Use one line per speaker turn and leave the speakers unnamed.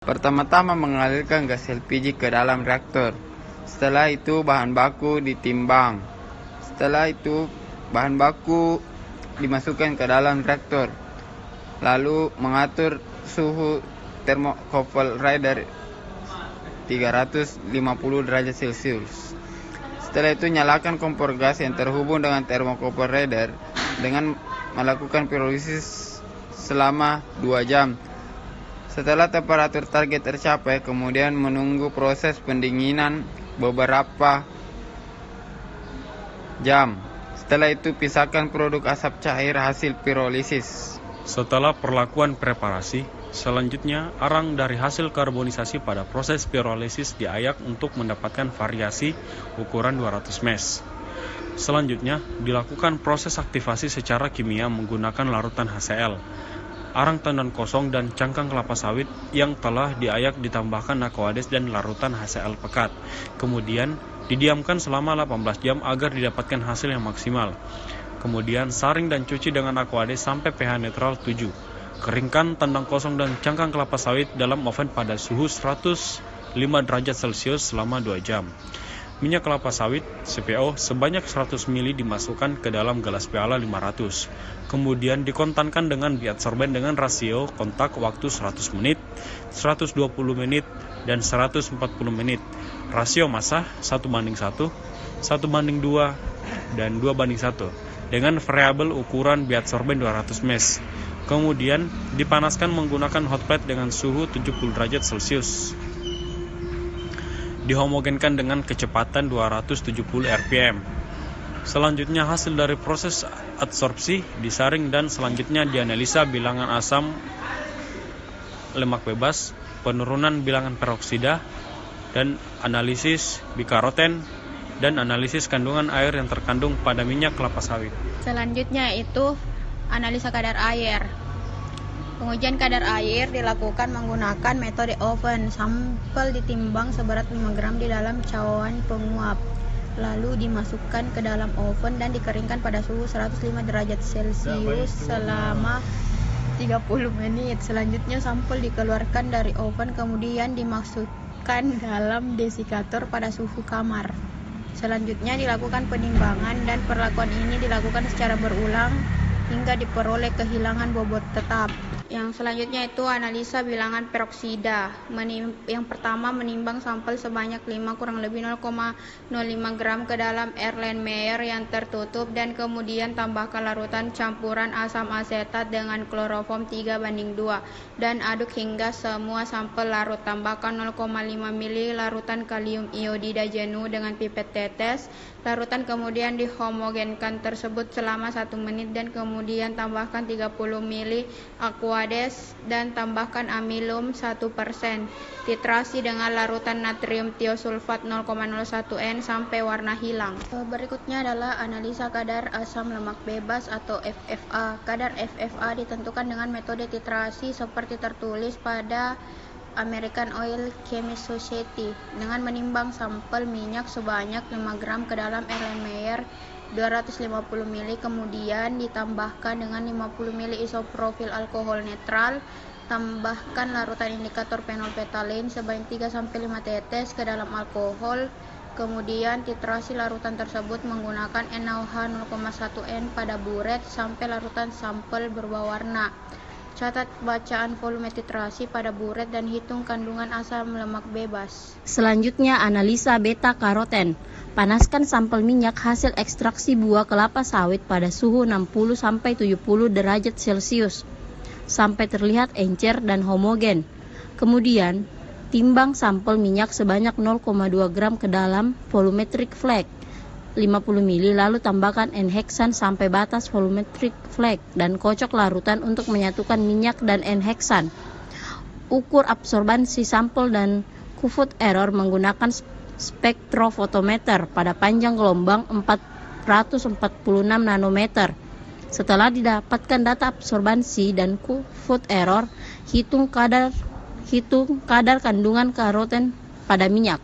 Pertama-tama mengalirkan gas LPG ke dalam reaktor. Setelah itu bahan baku ditimbang. Setelah itu bahan baku dimasukkan ke dalam reaktor. Lalu mengatur suhu thermocouple rider 350 derajat Celcius. Setelah itu nyalakan kompor gas yang terhubung dengan thermocouple rider dengan melakukan pirolisis selama 2 jam. Setelah temperatur target tercapai, kemudian menunggu proses pendinginan beberapa jam. Setelah itu pisahkan produk asap cair hasil pirolisis.
Setelah perlakuan preparasi, selanjutnya arang dari hasil karbonisasi pada proses pirolisis diayak untuk mendapatkan variasi ukuran 200 mesh. Selanjutnya dilakukan proses aktivasi secara kimia menggunakan larutan HCl. Arang tendon kosong dan cangkang kelapa sawit yang telah diayak ditambahkan aquades dan larutan HCl pekat. Kemudian didiamkan selama 18 jam agar didapatkan hasil yang maksimal. Kemudian saring dan cuci dengan aquades sampai pH netral 7. Keringkan tendon kosong dan cangkang kelapa sawit dalam oven pada suhu 105 derajat Celcius selama 2 jam. Minyak kelapa sawit CPO sebanyak 100 ml dimasukkan ke dalam gelas piala 500. Kemudian dikontankan dengan diadsorben dengan rasio kontak waktu 100 menit, 120 menit, dan 140 menit. Rasio massa 1:1, 1:2, dan 2:1 dengan variabel ukuran biadsorben 200 mesh. Kemudian dipanaskan menggunakan hot plate dengan suhu 70 derajat Celcius. Dihomogenkan dengan kecepatan 270 rpm. Selanjutnya hasil dari proses adsorpsi disaring dan selanjutnya dianalisa bilangan asam lemak bebas, penurunan bilangan peroksida, dan analisis bikaroten dan analisis kandungan air yang terkandung pada minyak kelapa sawit.
Selanjutnya itu analisa kadar air. Pengujian kadar air dilakukan menggunakan metode oven. Sampel ditimbang seberat 5 gram di dalam cawan penguap. Lalu dimasukkan ke dalam oven dan dikeringkan pada suhu 105 derajat Celcius selama 30 menit. Selanjutnya sampel dikeluarkan dari oven kemudian dimasukkan dalam desikator pada suhu kamar. Selanjutnya dilakukan penimbangan dan perlakuan ini dilakukan secara berulang hingga diperoleh kehilangan bobot tetap. Yang selanjutnya itu analisa bilangan peroksida. Yang pertama menimbang sampel sebanyak 5 kurang lebih 0,05 gram ke dalam Erlenmeyer yang tertutup dan kemudian tambahkan larutan campuran asam asetat dengan kloroform 3:2 dan aduk hingga semua sampel larut. Tambahkan 0,5 ml larutan kalium iodida jenuh dengan pipet tetes. Larutan kemudian dihomogenkan tersebut selama 1 menit dan kemudian tambahkan 30 ml aquades dan tambahkan amilum 1%. Titrasi dengan larutan natrium tiosulfat 0,01 N sampai warna hilang. Berikutnya adalah analisa kadar asam lemak bebas atau FFA. Kadar FFA ditentukan dengan metode titrasi seperti tertulis pada American Oil Chemist Society dengan menimbang sampel minyak sebanyak 5 gram ke dalam Erlenmeyer 250 ml kemudian ditambahkan dengan 50 ml isoprofil alkohol netral. Tambahkan larutan indikator fenolphthalein sebanyak 3-5 tetes ke dalam alkohol. Kemudian titrasi larutan tersebut menggunakan NaOH 0,1 N pada buret sampai larutan sampel berubah warna. Catat bacaan volume titrasi pada buret dan hitung kandungan asam lemak bebas.
Selanjutnya analisa beta karoten. Panaskan sampel minyak hasil ekstraksi buah kelapa sawit pada suhu 60-70 derajat Celcius sampai terlihat encer dan homogen. Kemudian timbang sampel minyak sebanyak 0,2 gram ke dalam volumetric flag 50 ml, lalu tambahkan N-heksan sampai batas volumetric flag dan kocok larutan untuk menyatukan minyak dan N-heksan. Ukur absorbansi sampel dan Q-food error menggunakan spektrofotometer pada panjang gelombang 446 nanometer. Setelah didapatkan data absorbansi dan Q-food error, hitung kadar kandungan karoten pada minyak.